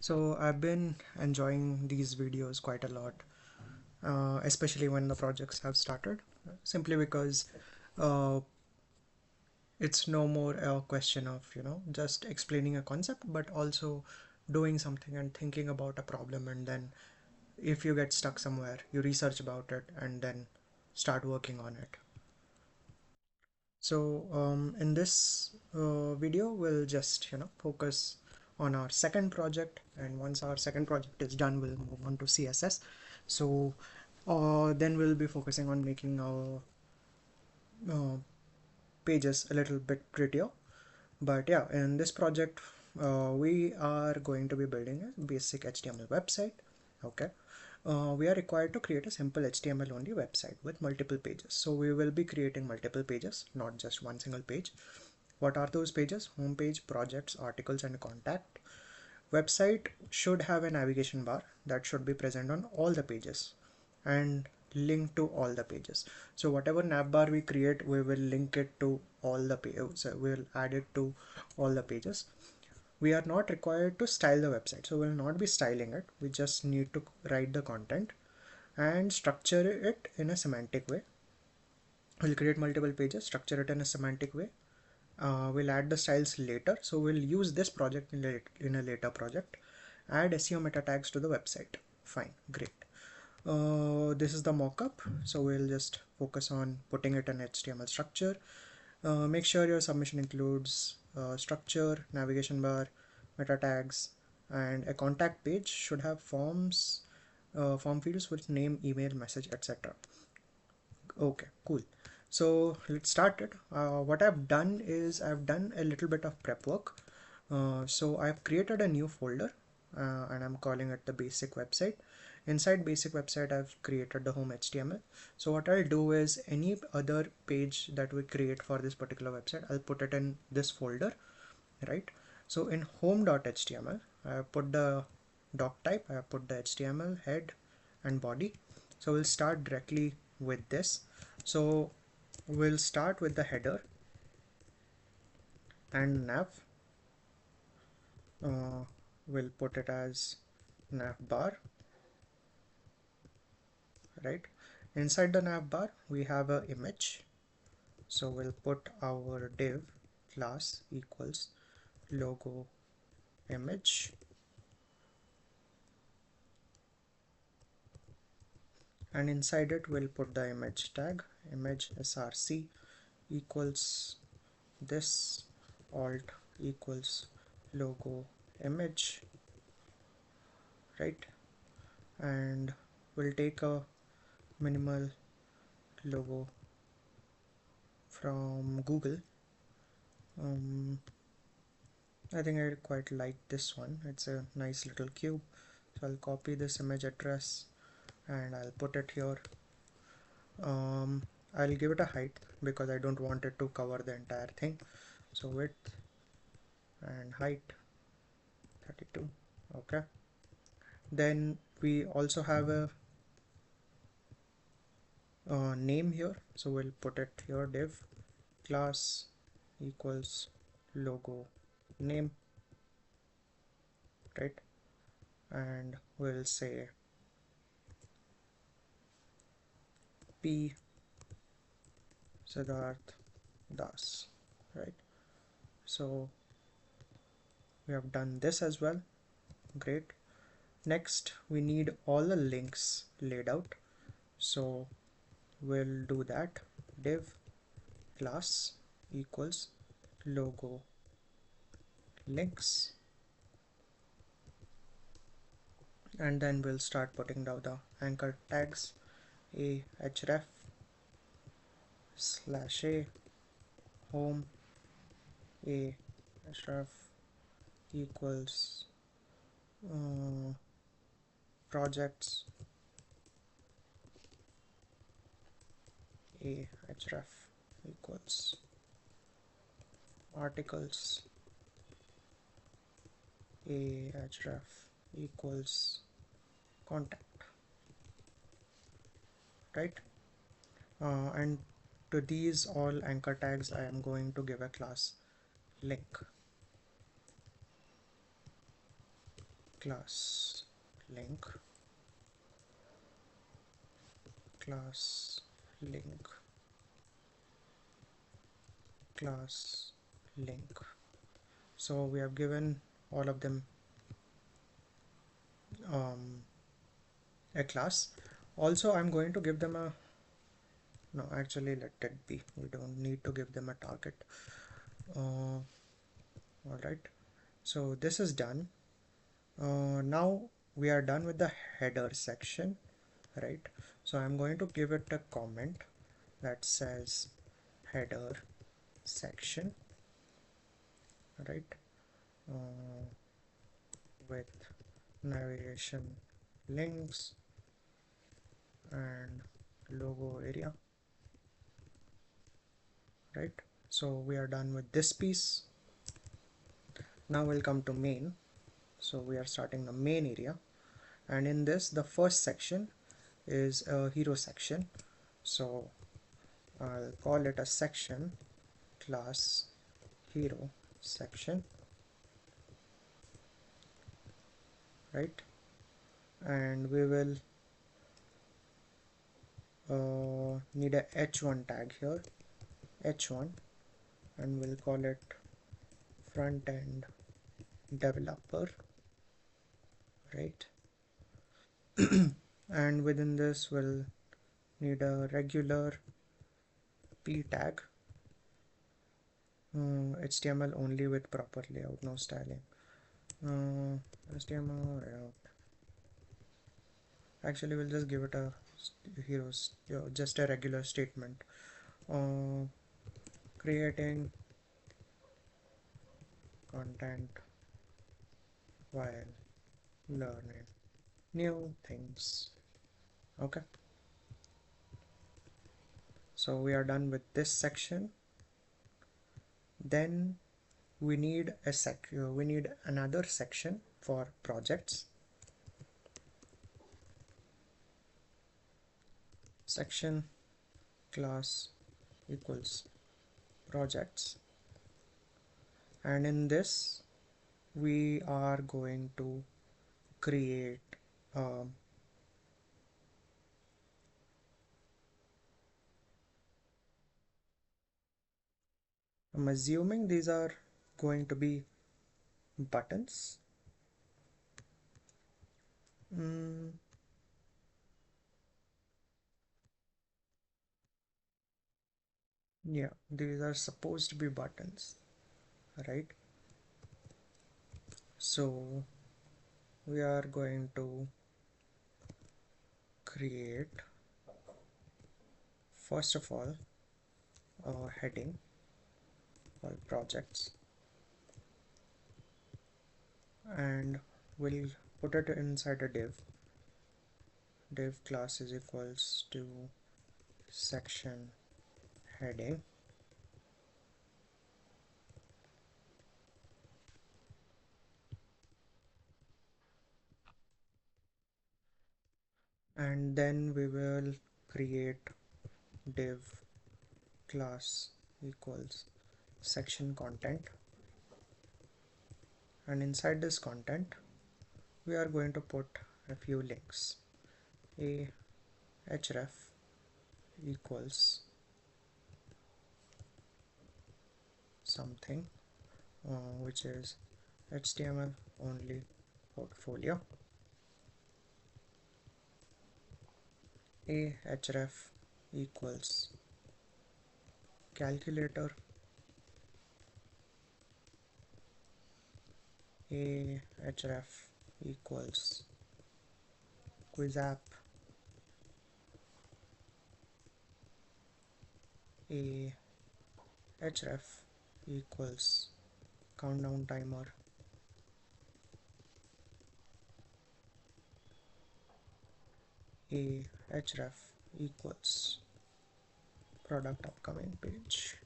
So I've been enjoying these videos quite a lot, especially when the projects have started, simply because uh, it's no more a question of, just explaining a concept, but also doing something and thinking about a problem. And then if you get stuck somewhere, you research about it and then start working on it. So in this video, we'll just, focus on our second project. And once our second project is done, we'll move on to CSS. So then we'll be focusing on making our uh, pages a little bit prettier. But yeah, in this project, we are going to be building a basic HTML website. Okay. We are required to create a simple HTML only website with multiple pages. So we will be creating multiple pages, not just one single page. What are those pages? Home page, projects, articles, and contact. Website should have a navigation bar that should be present on all the pages and link to all the pages. So whatever nav bar we create, we will link it to all the pages. So we'll add it to all the pages. We are not required to style the website, so we'll not be styling it. We just need to write the content and structure it in a semantic way. We'll create multiple pages, structure it in a semantic way. We'll add the styles later, so we'll use this project in a later project. Add SEO meta tags to the website. Fine, great. This is the mockup, so we'll just focus on putting it in HTML structure. Make sure your submission includes structure, navigation bar, meta tags, and a contact page should have forms, form fields with name, email, message, etc. Okay, cool. So let's start it. What I've done is I've done a little bit of prep work. So I've created a new folder and I'm calling it the basic website. Inside basic website, I've created the home HTML. So what I'll do is any other page that we create for this particular website, I'll put it in this folder, right? So in home.html, I have put the doc type, I have put the HTML head and body. So we'll start directly with this. So we'll start with the header and nav. We'll put it as nav bar, right? Inside the nav bar, we have an image. So we'll put our div class equals logo image, and inside it we'll put the image tag image src equals this alt equals logo image, right? And we'll take a minimal logo from Google. I think I quite like this one. It's a nice little cube. So I'll copy this image address and I'll put it here. I'll give it a height because I don't want it to cover the entire thing. So width and height 32. Okay. Then we also have a name here. So we'll put it here div class equals logo name, right? And we'll say P Siddharth Das, right? So we have done this as well. Great. Next we need all the links laid out, so we'll do that. Div class equals logo links, and then we'll start putting down the anchor tags a href /a home a href equals projects a href equals articles a href equals contact, right? And to these all anchor tags I am going to give a class link. class link, class link, class link. So we have given all of them um, a class. Also, I'm going to give them a, no, actually let it be. We don't need to give them a target. All right. So this is done. Now we are done with the header section, right? So I'm going to give it a comment that says header section, right? Uh, with navigation links and logo area, right? So we are done with this piece. Now we'll come to main. So we are starting the main area, and in this the first section is a hero section. So I'll call it a section class hero section, right? And we will need a h1 tag here, h1, and we'll call it front end developer, right? And within this we'll need a regular p tag, HTML only with proper layout, no styling. HTML layout. Actually, we'll just give it a heroes, just a regular statement. Uh, Creating content while learning new things. Okay. So we are done with this section. Then we need we need another section for projects. Section class equals projects, and in this we are going to create I'm assuming these are going to be buttons. mm, yeah, these are supposed to be buttons, right? So we are going to create, first of all, a heading called projects, and we'll put it inside a div class is equals to section heading, and then we will create div class equals section content, and inside this content we are going to put a few links. A href equals something which is HTML only portfolio. A href equals calculator. A href equals quiz app. A href equals countdown timer. A href equals product upcoming page,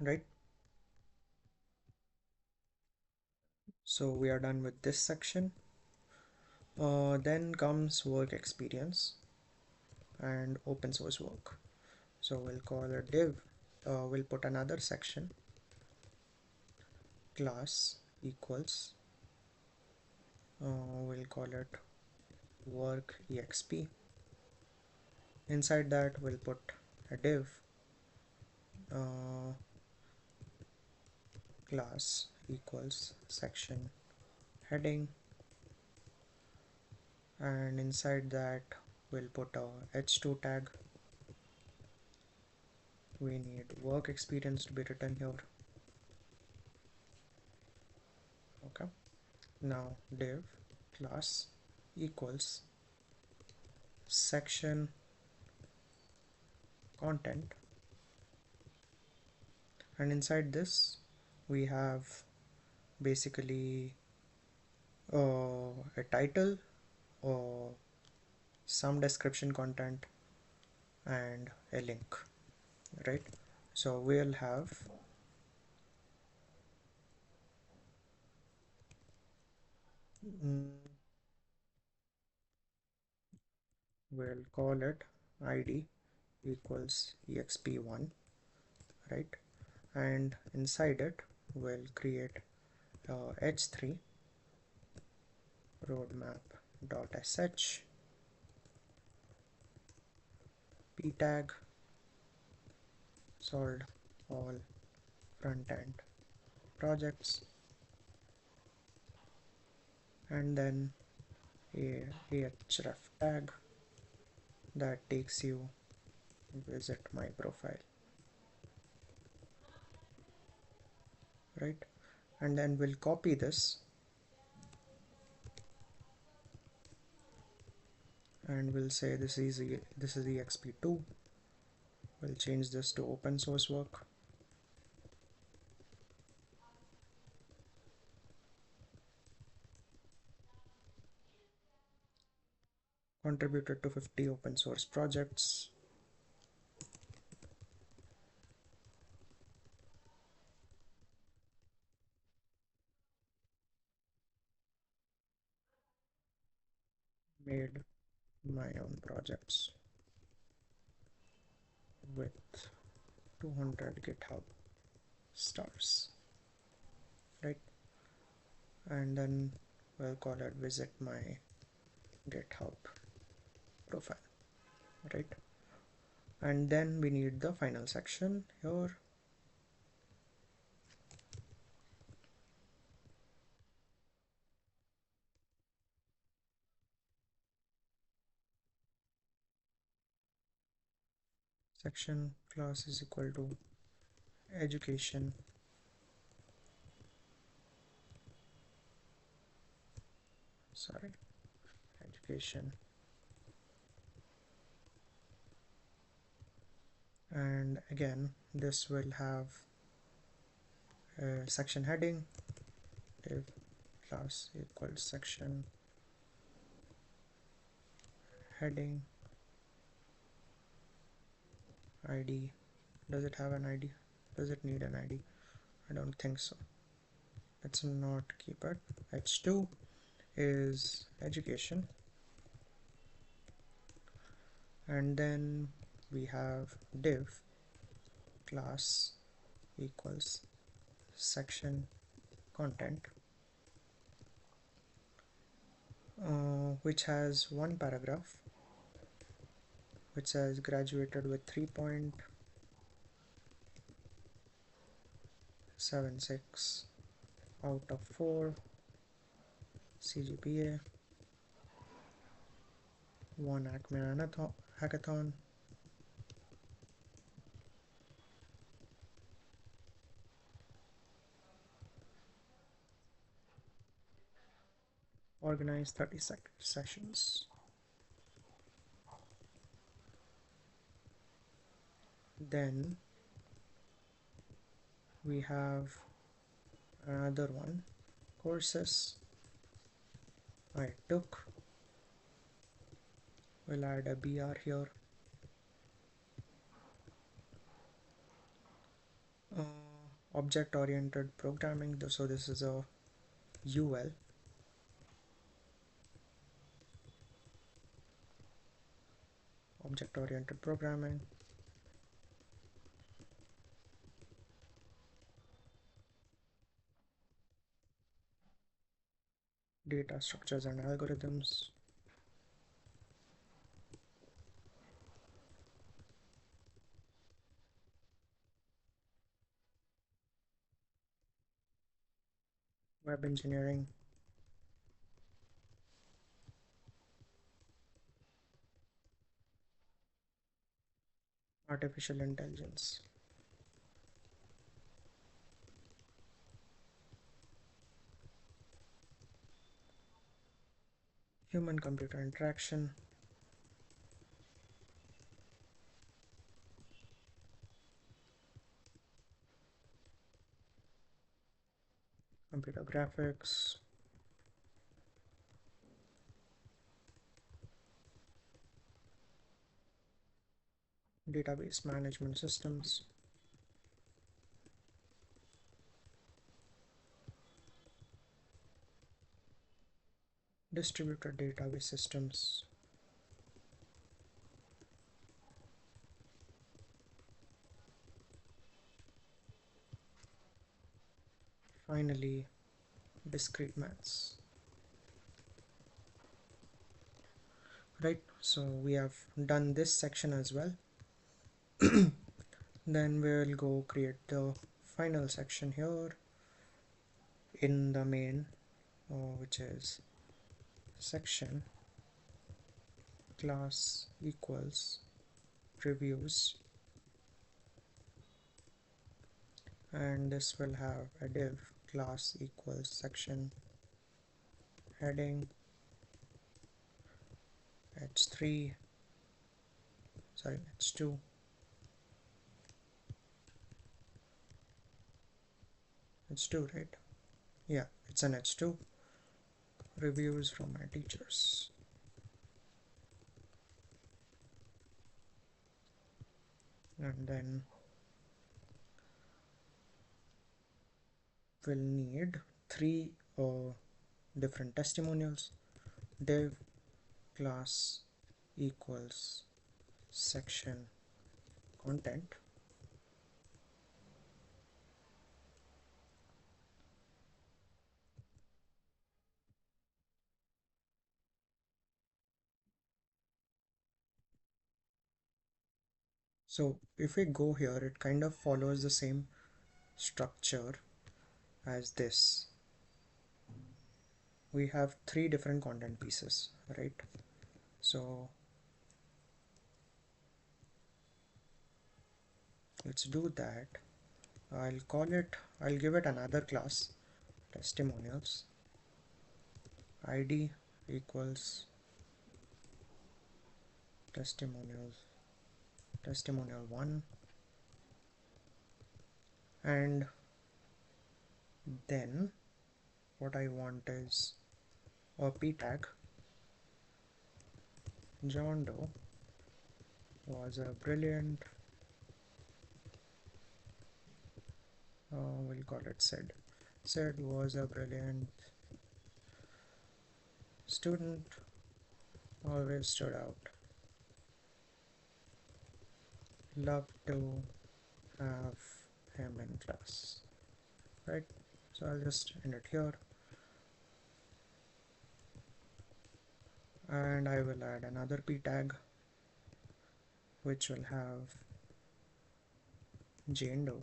right? So we are done with this section. Then comes work experience and open source work. So we'll call a div we'll put another section, class equals, we'll call it work exp. Inside that we'll put a div, uh, class equals section heading, and inside that we'll put a h2 tag. We need work experience to be written here. Okay, now div class equals section content, and inside this we have basically a title or some description content and a link, right? So we'll have we'll call it id equals exp1, right? And inside it we'll create h3 roadmap.sh p tag solved all front-end projects, and then a href tag that takes you visit my profile, right? And then we'll copy this and we'll say this is exp2. We'll change this to open source work, contributed to 50 open source projects, made my own projects with 200 GitHub stars, right? And then we'll call it visit my GitHub profile, right? And then we need the final section here. Section class is equal to education education, and again this will have a section heading, div class equals section heading id. Does it have an id? Does it need an id? I don't think so. Let's not keep it. h2 is education, and then we have div class equals section content, which has one paragraph which says graduated with 3.76 out of 4 CGPA, one Acme hackathon, organized 30 sessions. Then we have another one, courses I took. We'll add a BR here. Object oriented programming, so this is a UL. Object oriented programming, data structures and algorithms, web engineering, artificial intelligence, human computer interaction, computer graphics, database management systems, distributed database systems, finally discrete maths. Right, so we have done this section as well. Then we'll go create the final section here in the main, which is section class equals reviews, and this will have a div class equals section heading h3, sorry, h2, h2, right? Yeah, it's an h2, reviews from my teachers. And then we'll need three different testimonials. Div class equals section content, so if we go here, it kind of follows the same structure as this. We have three different content pieces, right? So let's do that. I'll give it another class, testimonials, id equals testimonials, testimonial 1, and then what I want is a p tag. John Doe was a brilliant, we'll call it said was a brilliant student, always stood out, loved to have him in class, right? So I'll just end it here, and I will add another p tag which will have Jane Doe,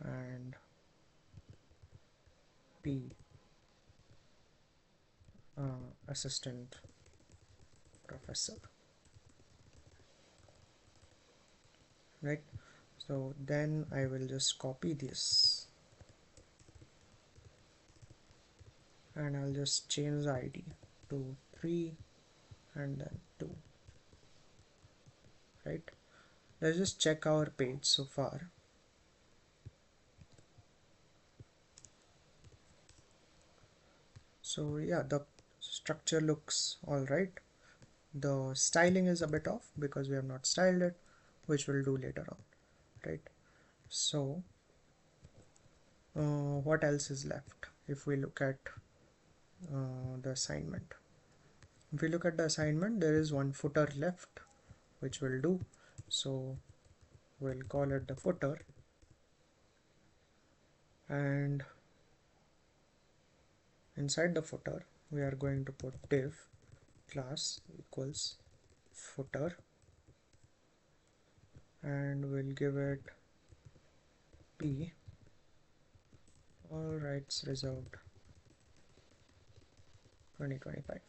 and p assistant professor, right? So then I will just copy this and I'll just change the ID to 3 and then 2, right? Let's just check our page so far. So yeah, the structure looks all right. The styling is a bit off because we have not styled it, which we'll do later on, right? So what else is left? If we look at the assignment, if we look at the assignment, there is one footer left, which we'll do. So we'll call it the footer, and inside the footer we are going to put div class equals footer, and we'll give it p all rights reserved 2025,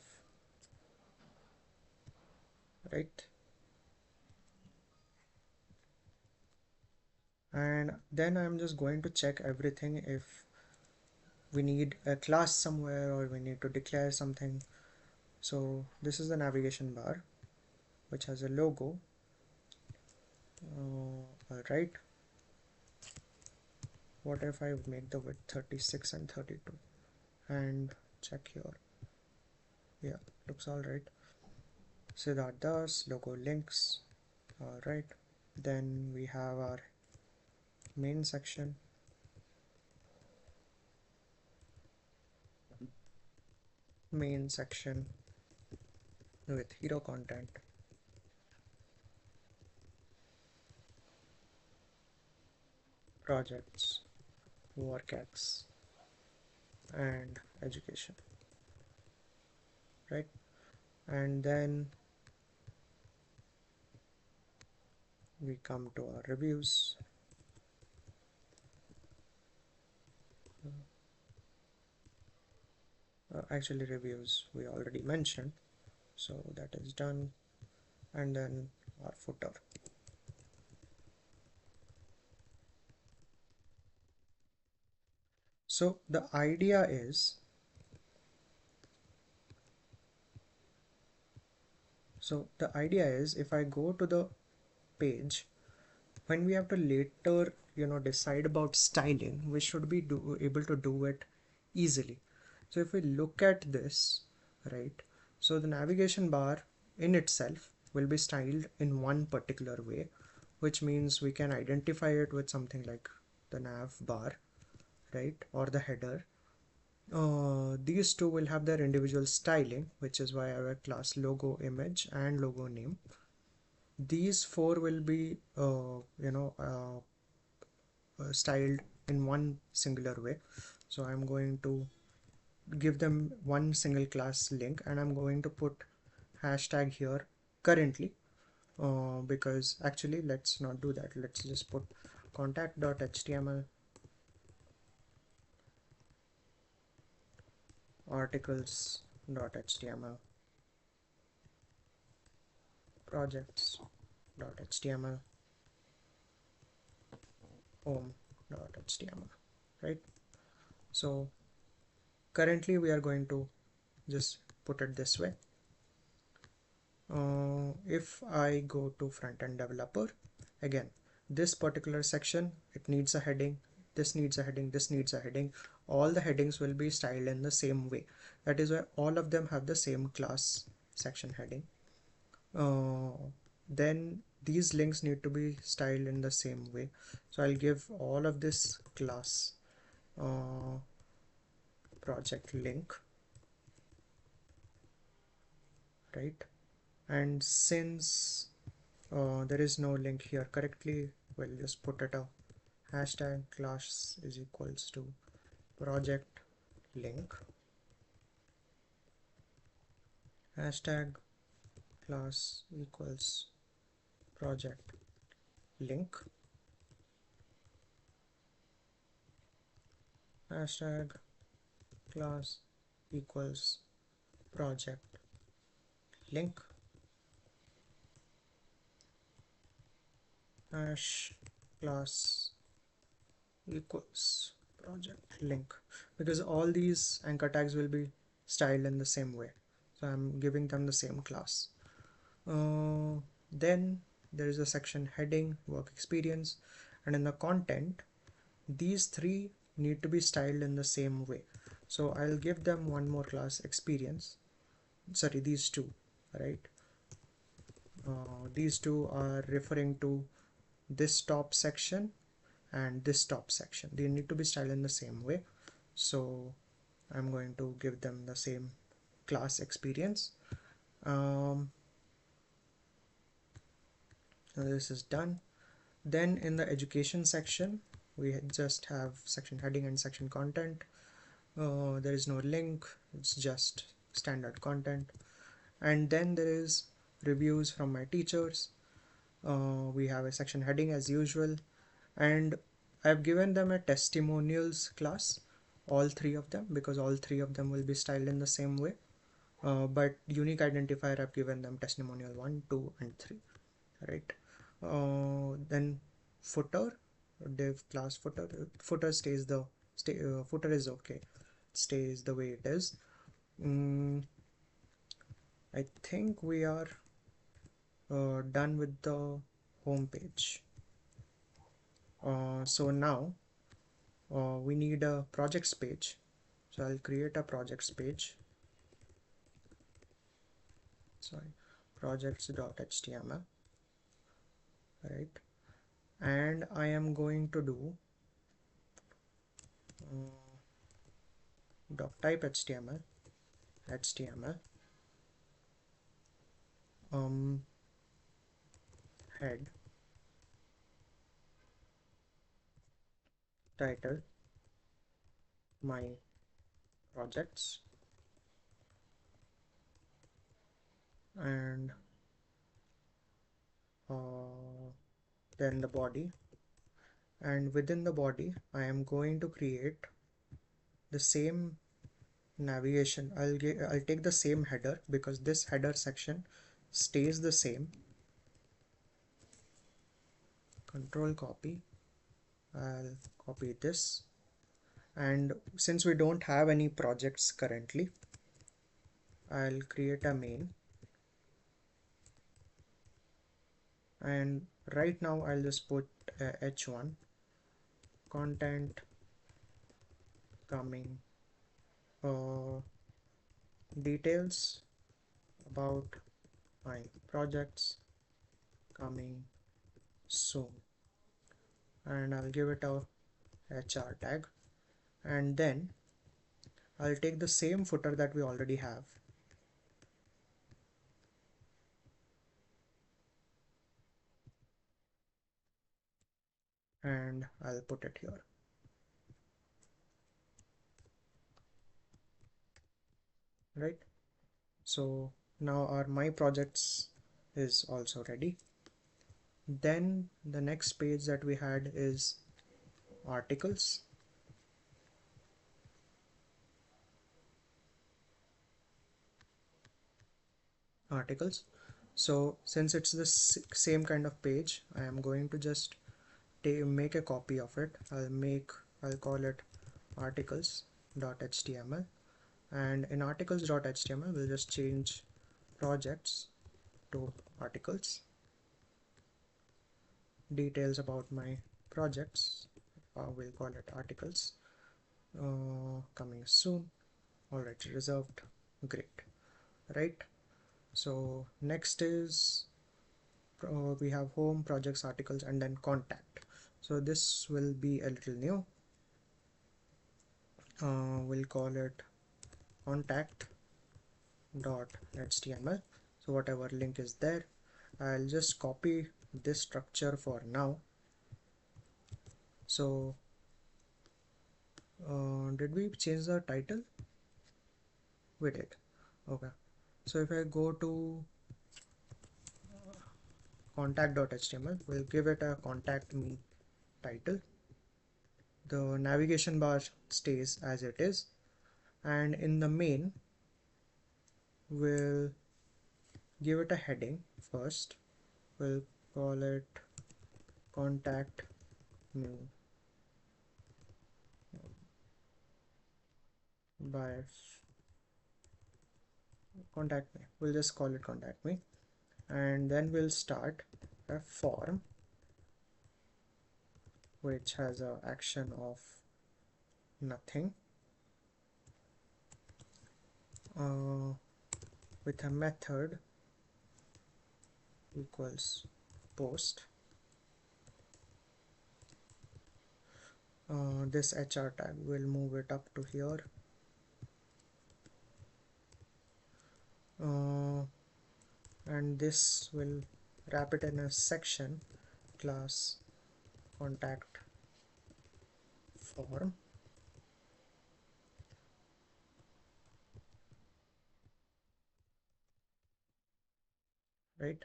right? And then I'm just going to check everything if we need a class somewhere or we need to declare something. So this is the navigation bar which has a logo. Alright, what if I make the width 36 and 32 and check here? Yeah, looks alright. Siddhartha's logo links. Alright, then we have our main section. Main section with hero content, projects, workx, and education, right? And then we come to our reviews. Actually, reviews we already mentioned, so that is done. And then our footer. So the idea is, if I go to the page, when we have to later decide about styling, we should be able to do it easily. So if we look at this, right, so the navigation bar in itself will be styled in one particular way, which means we can identify it with something like the nav bar, right, or the header. These two will have their individual styling, which is why I have a class logo image and logo name. These four will be styled in one singular way. So I'm going to give them one single class link, and I'm going to put hashtag here currently, because actually let's not do that. Let's just put contact.html articles.html projects.html home.html, right? So currently we are going to just put it this way. If I go to front-end developer, again, this particular section, it needs a heading, this needs a heading, this needs a heading. All the headings will be styled in the same way. That is why all of them have the same class section heading. Then these links need to be styled in the same way. So I'll give all of this class project link, right? And since there is no link here correctly, we'll just put it a hashtag class is equals to project link, hashtag class equals project link, hashtag class equals project link, hash class equals project link, because all these anchor tags will be styled in the same way. So I'm giving them the same class. Then there is a section heading, work experience, and in the content, these three need to be styled in the same way. So I'll give them one more class, experience. Sorry, these two, right? These two are referring to this top section and this top section. They need to be styled in the same way. So I'm going to give them the same class, experience. This is done. Then in the education section, we just have section heading and section content. There is no link, it's just standard content. And then there is reviews from my teachers. We have a section heading as usual, and I've given them a testimonials class, all three of them, because all three of them will be styled in the same way. But unique identifier, I've given them testimonial 1, 2 and 3, right? Then footer, div class footer stays the footer is okay, stays the way it is. I think we are done with the home page. So now we need a projects page, so I'll create a projects page, sorry, projects.html, right? And I am going to do doc type html head title my projects, and then the body, and within the body I am going to create the same navigation. I'll take the same header because this header section stays the same. Control copy, I'll copy this, and since we don't have any projects currently, I'll create a main, and right now I'll just put h1 content coming, details about my projects coming soon, and I'll give it a HR tag, and then I'll take the same footer that we already have and I'll put it here, right? So now our my projects is also ready. Then the next page that we had is articles. So since it's the same kind of page, I am going to just make a copy of it. I'll call it articles.html, and in articles.html we'll just change projects to articles, details about my projects, we'll call it articles, coming soon, already reserved, great, right? So next is we have home, projects, articles, and then contact. So this will be a little new. We'll call it contact.html. So whatever link is there, I'll just copy this structure for now. So did we change the title? We did. Okay, so if I go to contact.html, we'll give it a contact me title. The navigation bar stays as it is, and in the main we'll give it a heading first. We'll call it contact me by contact me. We'll just call it contact me, and then we'll start a form which has a action of nothing, with a method equals post. This HR tag will move it up to here, and this will wrap it in a section class contact form, right?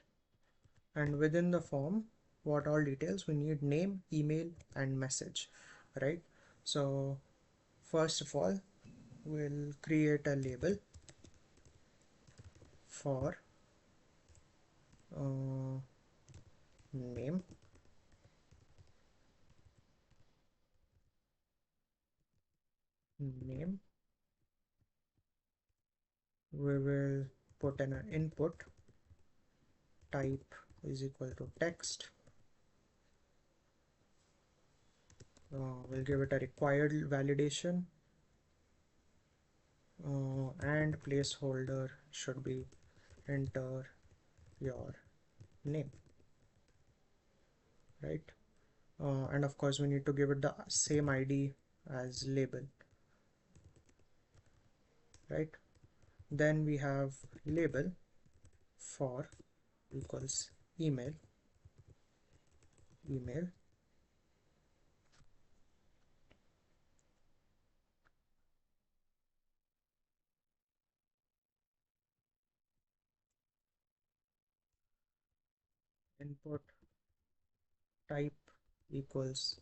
And within the form, what all details we need: name, email, and message, right? So first of all, we'll create a label for uh, name, name. We will put an input type is equal to text. We'll give it a required validation, and placeholder should be enter your name, right? And of course we need to give it the same ID as label, right? Then we have label for equals email, email, input type equals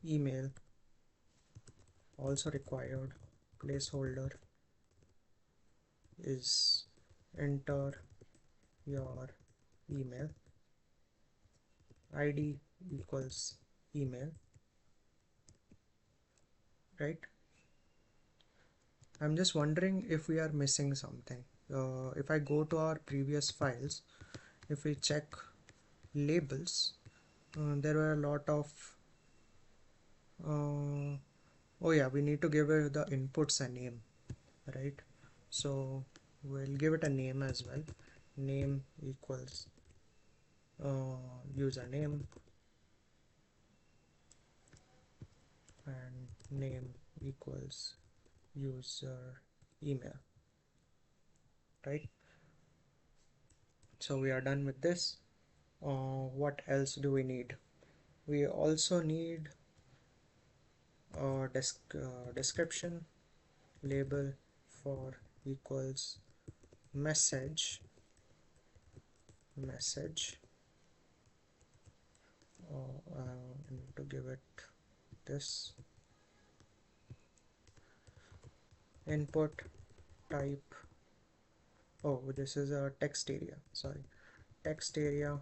email, also required, placeholder is enter your email, ID equals email, right? I'm just wondering if we are missing something. If I go to our previous files, if we check labels, there were a lot of uh, oh yeah, we need to give it the inputs a name, right? So we'll give it a name as well. Name equals username, and name equals user email, right? So we are done with this. What else do we need? We also need a description label for equals message, message. I need to give it this input type. Oh, this is a text area, sorry. Text area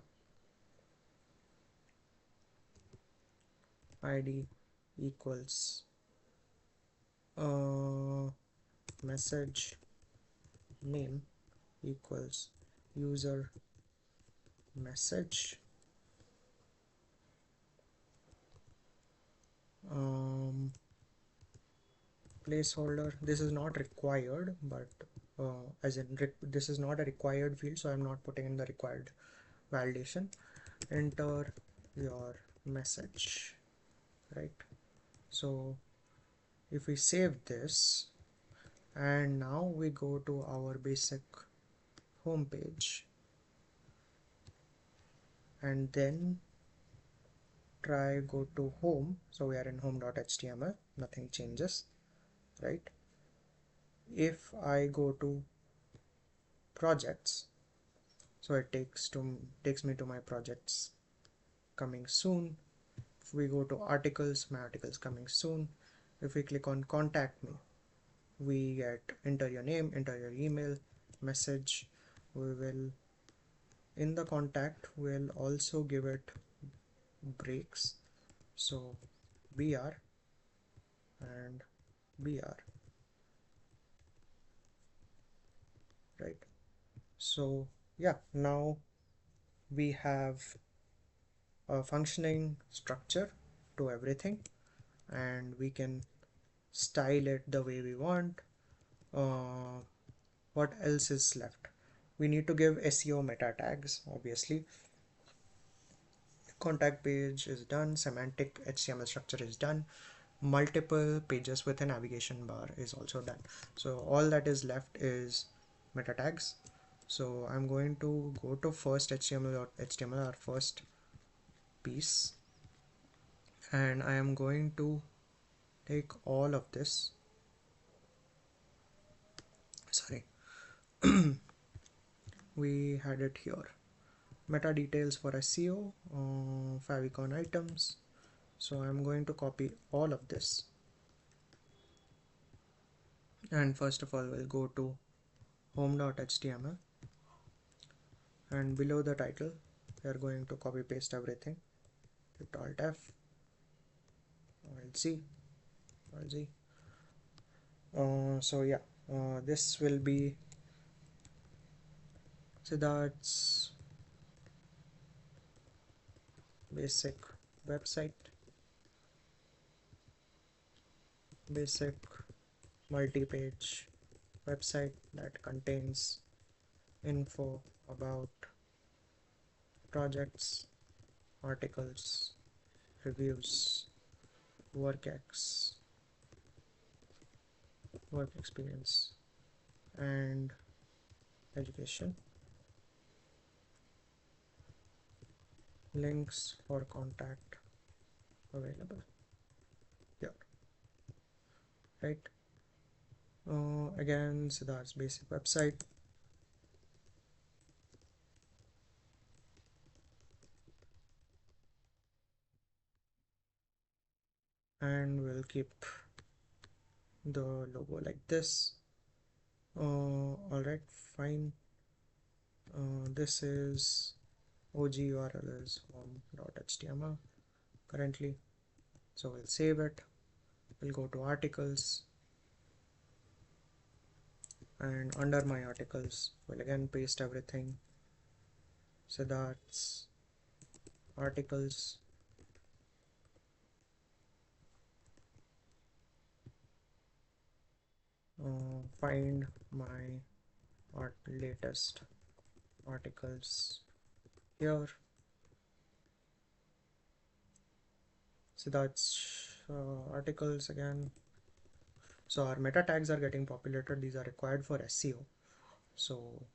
ID equals uh, message name equals user message. um, Placeholder, this is not required, but as in this is not a required field, so I'm not putting in the required validation. Enter your message, right? So if we save this and now we go to our basic home page and then try go to home, so we are in home.html, nothing changes, right? If I go to projects, so it takes me to my projects coming soon. If we go to articles, my articles coming soon. If we click on contact me, we get enter your name, enter your email, message. We will in the contact we'll also give it breaks, so br and br, right? So yeah, now we have a functioning structure to everything, and we can style it the way we want. uh, what else is left? We need to give SEO meta tags, obviously. Contact page is done, semantic HTML structure is done, multiple pages with a navigation bar is also done. So all that is left is meta tags. So I'm going to go to first HTML, our first piece, and I am going to take all of this, sorry, we had it here. meta details for SEO, favicon items. So I'm going to copy all of this, and first of all we'll go to home.html, and below the title we are going to copy paste everything. Hit Alt F, Alt Z, Alt Z. So yeah, this will be Siddharth's basic website, basic multi-page website that contains info about projects, articles, reviews, work experience, and education. Links for contact available. Yeah, right. Again, Siddharth's basic website. And we'll keep the logo like this. Alright, fine. This is OG URL is home.html currently. So we'll save it. We'll go to articles, and under my articles we'll again paste everything. So that's articles, find my latest articles here. So that's articles again. So our meta tags are getting populated. These are required for SEO. So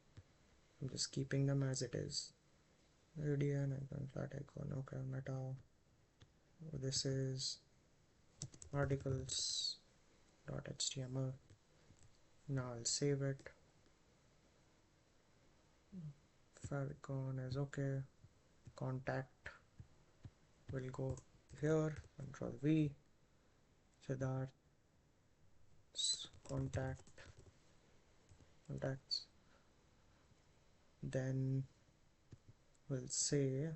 I'm just keeping them as it is. UDN icon, flat icon, okay, meta. This is articles.html. Now I'll save it. Favicon is okay. Contact will go here. Control V. Siddharth's contacts. Then we'll say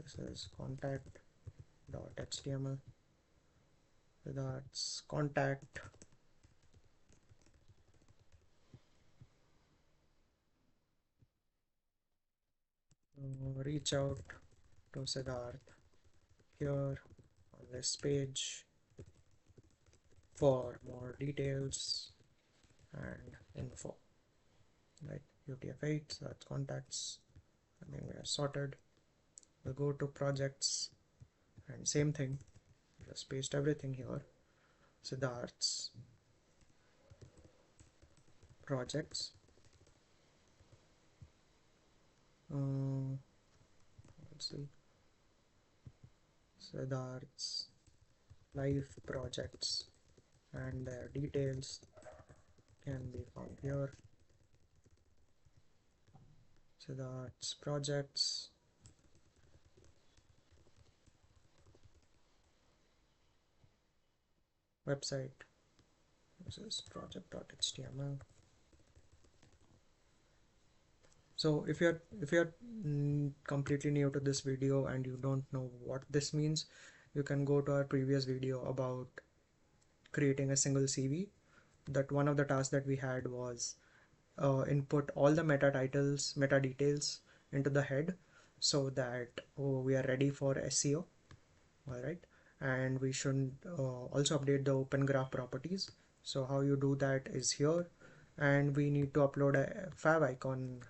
this is contact.html. Siddharth's contact. Reach out to Siddharth here on this page for more details and info. Right, UTF-8, so that's contacts. I think we are sorted. We'll go to projects, and same thing, just paste everything here. Siddharth's projects. Let's see. Siddharth's live projects, and their details can be found here. Siddharth's projects. Website. This is project.html. So if you're completely new to this video and you don't know what this means, you can go to our previous video about creating a single CV. That one of the tasks that we had was input all the meta details into the head, so that we are ready for SEO. All right, and we should also update the open graph properties. So how you do that is here, and we need to upload a favicon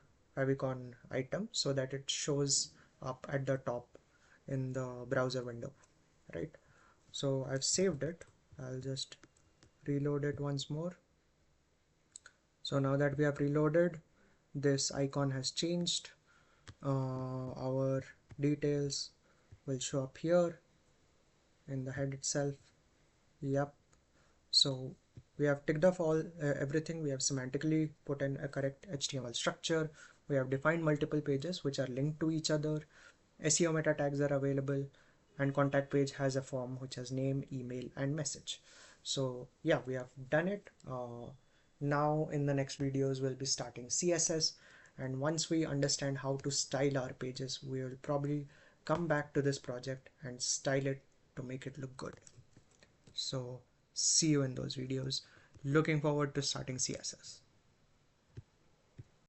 item so that it shows up at the top in the browser window, right? So I've saved it. I'll just reload it once more. So now that we have reloaded, this icon has changed. Our details will show up here in the head itself. Yep. So we have ticked off all everything. We have semantically put in a correct HTML structure. We have defined multiple pages which are linked to each other. SEO meta tags are available, and contact page has a form which has name, email, and message. So yeah, we have done it. Now in the next videos we'll be starting CSS, and once we understand how to style our pages, we will probably come back to this project and style it to make it look good. So see you in those videos. Looking forward to starting CSS.